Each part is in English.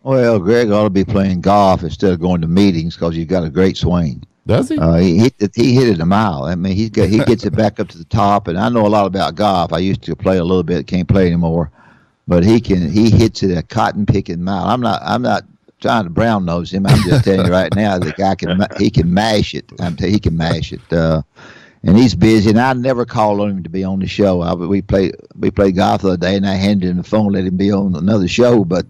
Well, Greg ought to be playing golf instead of going to meetings because he's got a great swing. Does he? He hit it a mile. I mean, he gets it back up to the top. And I know a lot about golf. I used to play a little bit, can't play anymore. But he hits it a cotton picking mile. I'm not trying to brown nose him. I'm just telling you right now, the guy can mash it. He can mash it. And he's busy. And I never called on him to be on the show. We played golf the other day, and I handed him the phone, let him be on another show. But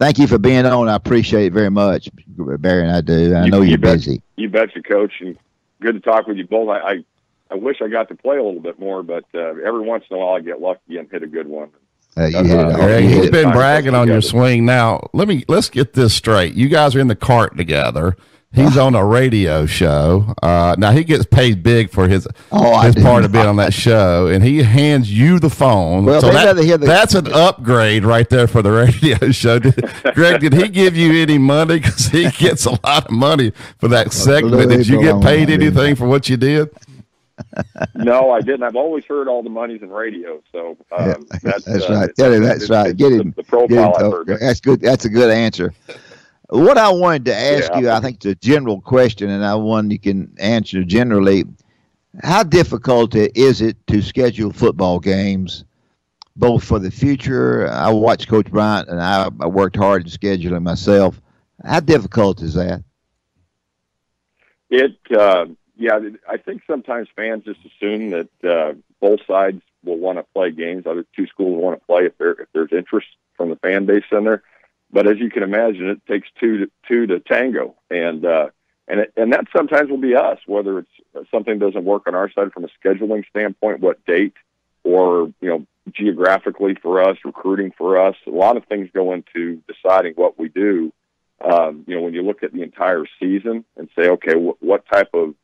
thank you for being on. I appreciate it very much, Barry, and I do. I know you're busy. You betcha, Coach. And good to talk with you both. I wish I got to play a little bit more, but every once in a while I get lucky and hit a good one. He's been bragging on your swing. Now, let's get this straight. You guys are in the cart together. He's on a radio show. Now he gets paid big for his part of being on that show, and he hands you the phone. Well, so that's an upgrade right there for the radio show. Greg, did he give you any money? Because he gets a lot of money for that segment. Did you get paid anything for what you did? No, I didn't. I've always heard all the money's in radio, so that's right. That's right. Get him. The profile I've heard. That's good. That's a good answer. What I wanted to ask you, I think it's a general question, and one you can answer generally. How difficult is it to schedule football games, both for the future? I watched Coach Bryant, and I worked hard to schedule it myself. How difficult is that? I think sometimes fans just assume that both sides will want to play games. Other two schools want to play if there's interest from the fan base in there. But as you can imagine, it takes two to tango, and that sometimes will be us. Whether it's something doesn't work on our side from a scheduling standpoint, what date, or geographically for us, recruiting for us, a lot of things go into deciding what we do. When you look at the entire season and say, okay, what type of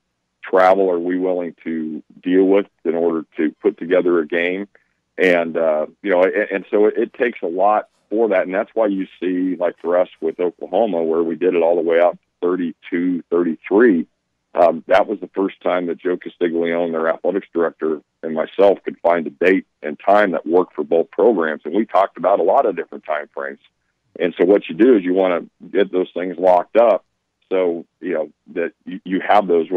travel are we willing to deal with in order to put together a game, and so it takes a lot for that, and that's why you see, like for us with Oklahoma, where we did it all the way up 32, 33. That was the first time that Joe Castiglione, their athletics director, and myself could find a date and time that worked for both programs, and we talked about a lot of different time frames. And so what you do is you want to get those things locked up, so that you have those.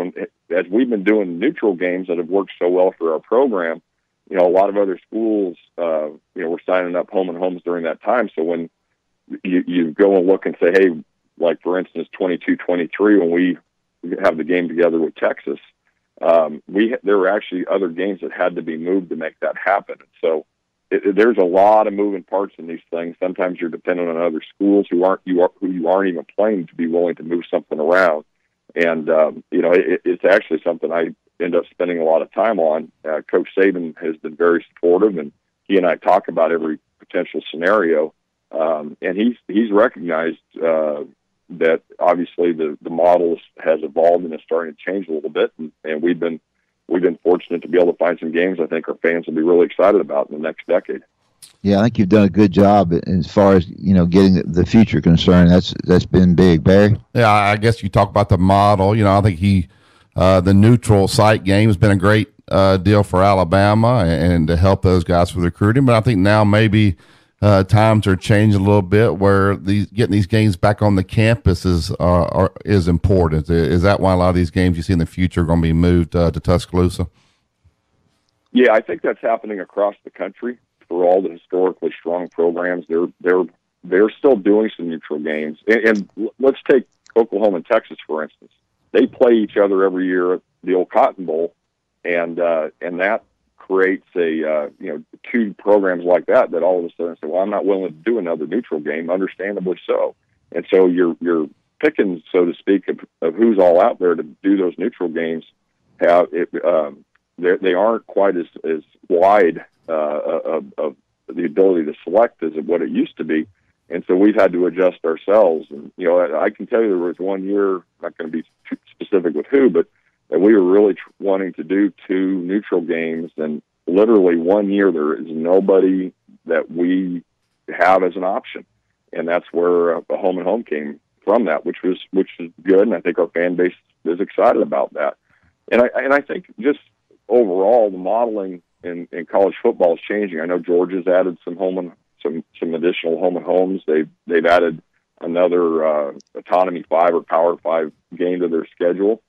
As we've been doing neutral games that have worked so well for our program, a lot of other schools, were signing up home and homes during that time. So when you go and look and say, hey, like for instance, 22-23, when we have the game together with Texas, there were actually other games that had to be moved to make that happen. So there's a lot of moving parts in these things. Sometimes you're dependent on other schools who you aren't even playing to be willing to move something around. And it's actually something I end up spending a lot of time on. Coach Saban has been very supportive, and he and I talk about every potential scenario. And he's recognized that obviously the model has evolved and is starting to change a little bit, and we've been fortunate to be able to find some games I think our fans will be really excited about in the next decade. Yeah, I think you've done a good job as far as getting the future concerned. That's been big, Barry. Yeah, I guess you talk about the model. I think the neutral site game has been a great deal for Alabama and to help those guys with recruiting. But I think now maybe times are changing a little bit where getting these games back on the campus is important. Is that why a lot of these games you see in the future are going to be moved to Tuscaloosa? Yeah, I think that's happening across the country for all the historically strong programs. They're still doing some neutral games. And let's take Oklahoma and Texas, for instance. They play each other every year at the old Cotton Bowl, and that creates two programs like that all of a sudden say, well, I'm not willing to do another neutral game, understandably so. And so you're picking, so to speak, of who's all out there to do those neutral games. They aren't quite as wide of the ability to select as what it used to be. And so we've had to adjust ourselves. And, I can tell you there was one year, I'm not going to be too specific with who, but that we were really wanting to do two neutral games. And literally 1 year, there is nobody that we have as an option. And that's where the home and home came from that, which is good. And I think our fan base is excited about that. And I think just overall, the modeling in college football is changing. I know Georgia's added some some additional home and homes. They've added another Autonomy 5 or Power 5 game to their schedule.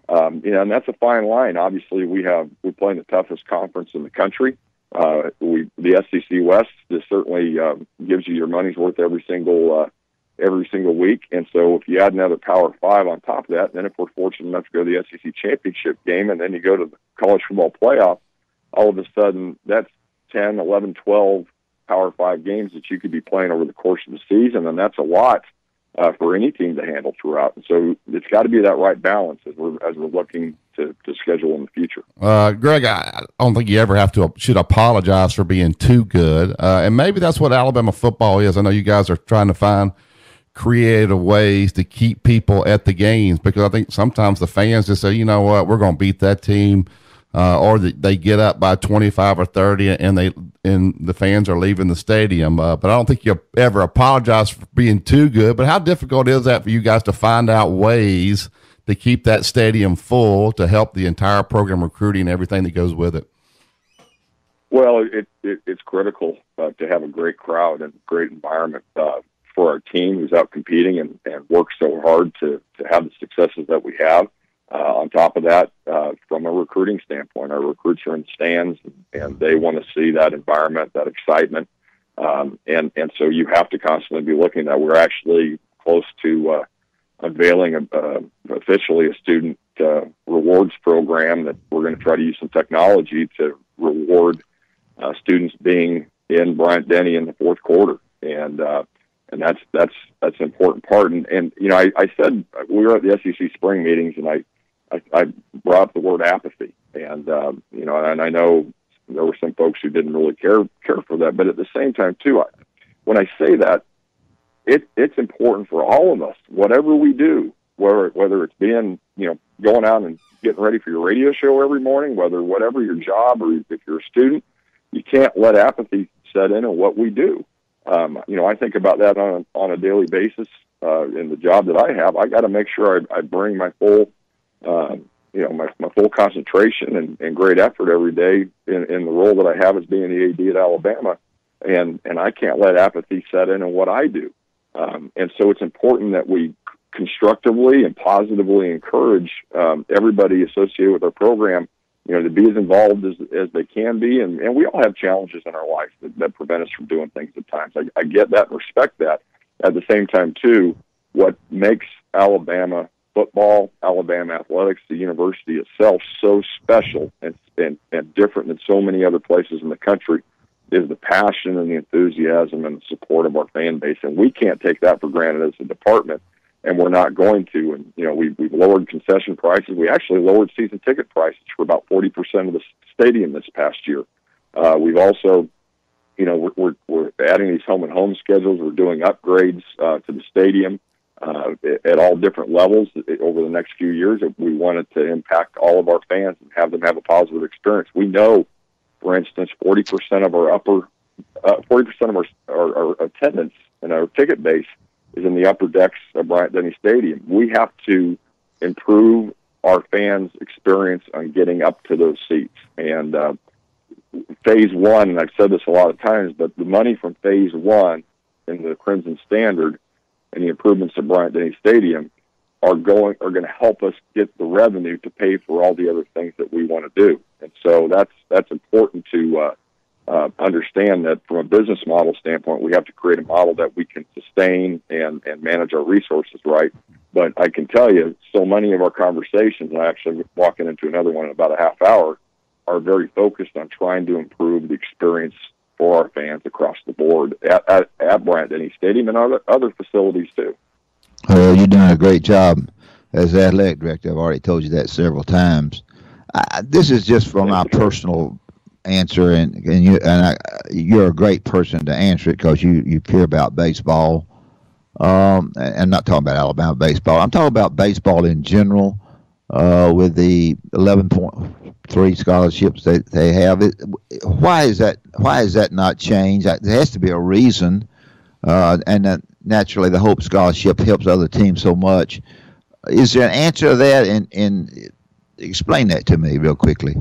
And that's a fine line. Obviously, we play in the toughest conference in the country. The SEC West just certainly gives you your money's worth every single week. And so if you add another Power 5 on top of that, then if we're fortunate enough to go to the SEC championship game, and then you go to the college football playoff, all of a sudden that's 10, 11, 12 Power 5 games that you could be playing over the course of the season, and that's a lot for any team to handle throughout. And so it's got to be that right balance as we're looking to schedule in the future. Greg, I don't think you ever should apologize for being too good, and maybe that's what Alabama football is. I know you guys are trying to find creative ways to keep people at the games, because I think sometimes the fans just say, you know what, we're going to beat that team. Or they get up by 25 or 30 and the fans are leaving the stadium. But I don't think you ever apologize for being too good. But how difficult is that for you guys to find out ways to keep that stadium full to help the entire program recruiting and everything that goes with it? Well, it's critical to have a great crowd and great environment for our team who's out competing and works so hard to have the successes that we have. On top of that, from a recruiting standpoint, our recruits are in the stands, and they want to see that environment, that excitement. And so you have to constantly be looking at that. We're actually close to unveiling officially a student rewards program that we're going to try to use some technology to reward students being in Bryant-Denny in the fourth quarter. And that's an important part. And you know, I said we were at the SEC spring meetings, and I brought up the word apathy, and you know, and I know there were some folks who didn't really care for that, but at the same time too, when I say that, it's important for all of us, whatever we do, whether it's being, you know, going out and getting ready for your radio show every morning, whatever your job, or if you're a student, you can't let apathy set in on what we do. You know, I think about that on a daily basis in the job that I have. I got to make sure I bring my full my full concentration and great effort every day in the role that I have as being the AD at Alabama, and I can't let apathy set in on what I do. And so it's important that we constructively and positively encourage everybody associated with our program, you know, to be as involved as they can be. And we all have challenges in our life that prevent us from doing things at times. I get that and respect that. At the same time, too, what makes Alabama football, Alabama athletics, the university itself, so special and different than so many other places in the country is the passion and the enthusiasm and the support of our fan base. And we can't take that for granted as a department, and we're not going to. And, you know, we've lowered concession prices. We actually lowered season ticket prices for about 40% of the stadium this past year. We've also, you know, we're adding these home and home schedules. We're doing upgrades to the stadium at all different levels over the next few years. We wanted to impact all of our fans and have them have a positive experience. We know, for instance, 40% of our attendance and our ticket base is in the upper decks of Bryant-Denny Stadium. We have to improve our fans' experience on getting up to those seats. And phase one, and I've said this a lot of times, but the money from phase one in the Crimson Standard and the improvements to Bryant-Denny Stadium are going to help us get the revenue to pay for all the other things that we want to do. And so that's important to understand that from a business model standpoint, we have to create a model that we can sustain and manage our resources right. But I can tell you, so many of our conversations, and I actually walking into another one in about a half hour, are very focused on trying to improve the experience for our fans across the board at Bryant-Denny Stadium and other facilities too. You're doing a great job as athletic director. I've already told you that several times. This is just from my personal answer, and you're a great person to answer it because you care about baseball. And I'm not talking about Alabama baseball. I'm talking about baseball in general. With the 11.3 scholarships that they have, why is that not changed? There has to be a reason, and naturally the Hope Scholarship helps other teams so much. Is there an answer to that? And explain that to me real quickly.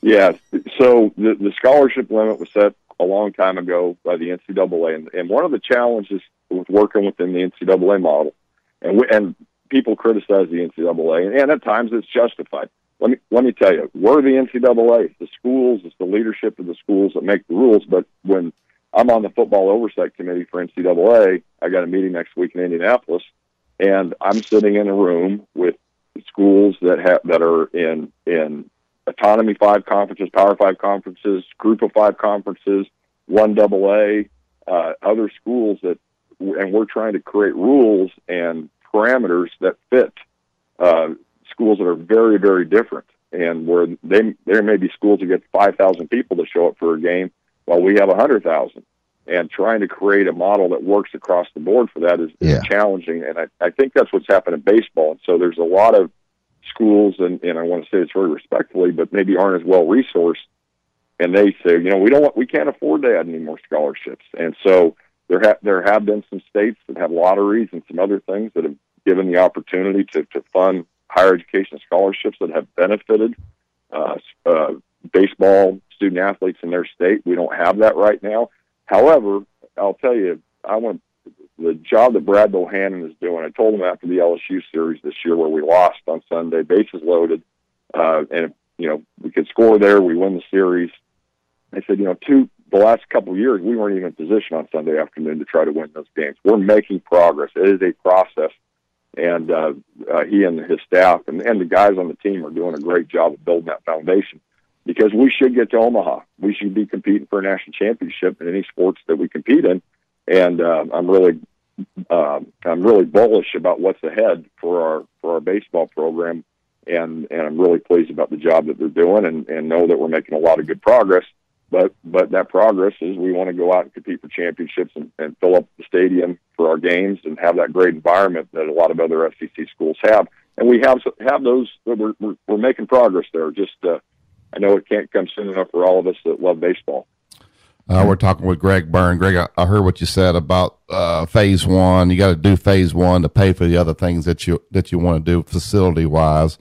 Yeah. So the scholarship limit was set, of a long time ago by the NCAA. And one of the challenges with working within the NCAA model, and people criticize the NCAA, and at times it's justified. Let me tell you, we're the NCAA. It's the schools, it's the leadership of the schools that make the rules. But when I'm on the football oversight committee for NCAA, I got a meeting next week in Indianapolis, and I'm sitting in a room with schools that are in Autonomy 5 conferences, Power 5 conferences, Group of 5 conferences, 1AA, other schools and we're trying to create rules and parameters that fit schools that are very, very different, and where there may be schools that get 5,000 people to show up for a game while we have 100,000. And trying to create a model that works across the board for that is challenging. And I think that's what's happened in baseball. And so there's a lot of schools, and I want to say this very respectfully, but maybe aren't as well resourced. And they say, we can't afford to add any more scholarships. And so there have been some states that have lotteries and some other things that have given the opportunity to fund higher education scholarships that have benefited baseball student athletes in their state. We don't have that right now. However, I'll tell you, the job that Brad Bohannon is doing. I told him after the LSU series this year where we lost on Sunday, bases loaded, and we could score there, we win the series. I said, the last couple of years we weren't even in position on Sunday afternoon to try to win those games. We're making progress. It is a process. And he and his staff and the guys on the team are doing a great job of building that foundation, because we should get to Omaha. We should be competing for a national championship in any sports that we compete in. And I'm really bullish about what's ahead for our baseball program, and I'm really pleased about the job that they're doing, and know that we're making a lot of good progress. But that progress is we want to go out and compete for championships and fill up the stadium for our games and have that great environment that a lot of other SEC schools have. And we have those. We're making progress there. Just I know it can't come soon enough for all of us that love baseball. We're talking with Greg Byrne. Greg, I heard what you said about phase one. You got to do phase one to pay for the other things that you want to do facility wise.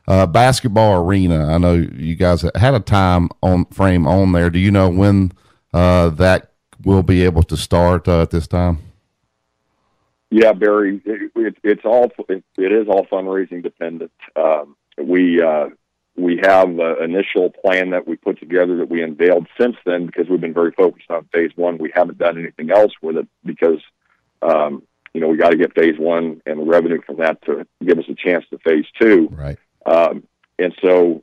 Basketball arena, I know you guys had a time frame on there. Do you know when that will be able to start at this time? Yeah, Barry, it is all fundraising dependent. We have an initial plan that we put together that we unveiled since then, because we've been very focused on phase one. We haven't done anything else with it because we got to get phase one and the revenue from that to give us a chance to phase two. Right. And so,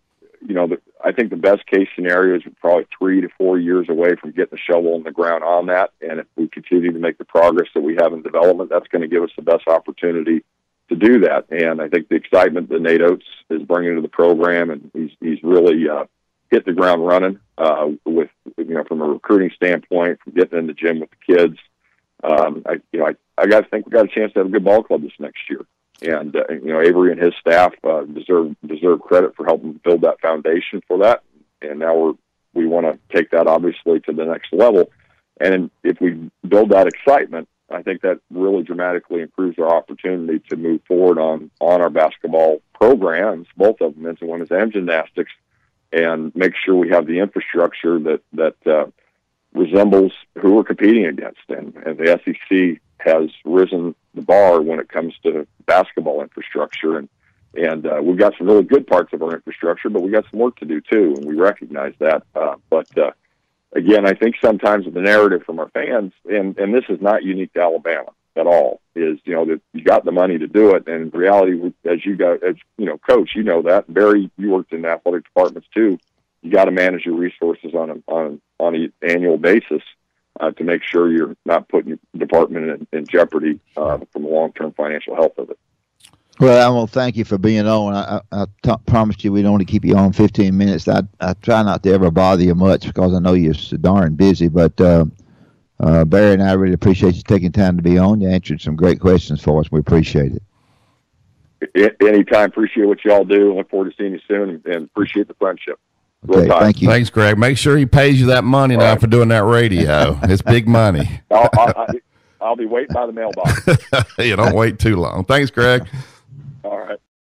I think the best case scenario is we're probably 3 to 4 years away from getting the shovel in the ground on that. And if we continue to make the progress that we have in development, that's going to give us the best opportunity to do that. And I think the excitement that Nate Oates is bringing to the program, and he's really hit the ground running with from a recruiting standpoint, from getting in the gym with the kids. I got to think we got a chance to have a good ball club this next year. And Avery and his staff deserve credit for helping build that foundation for that. And now we want to take that obviously to the next level. And if we build that excitement, I think that really dramatically improves our opportunity to move forward on our basketball programs, both of them, men's and women's, and gymnastics, and make sure we have the infrastructure that resembles who we're competing against. And the SEC has risen the bar when it comes to basketball infrastructure, and we've got some really good parts of our infrastructure, but we got some work to do too, and we recognize that. But again, I think sometimes the narrative from our fans, and this is not unique to Alabama at all, is that you got the money to do it, and in reality, as coach, that Barry, you worked in athletic departments too. You got to manage your resources on an annual basis. To make sure you're not putting your department in jeopardy from the long-term financial health of it. Well, I want to thank you for being on. I promised you we'd only keep you on 15 minutes. I try not to ever bother you much because I know you're so darn busy, but Barry and I really appreciate you taking time to be on. You answered some great questions for us. We appreciate it. Anytime. Appreciate what you all do. Look forward to seeing you soon, and appreciate the friendship. Okay, thank you. Thanks, Greg. Make sure he pays you that money now for doing that radio. It's big money. I'll be waiting by the mailbox. You don't wait too long. Thanks, Greg.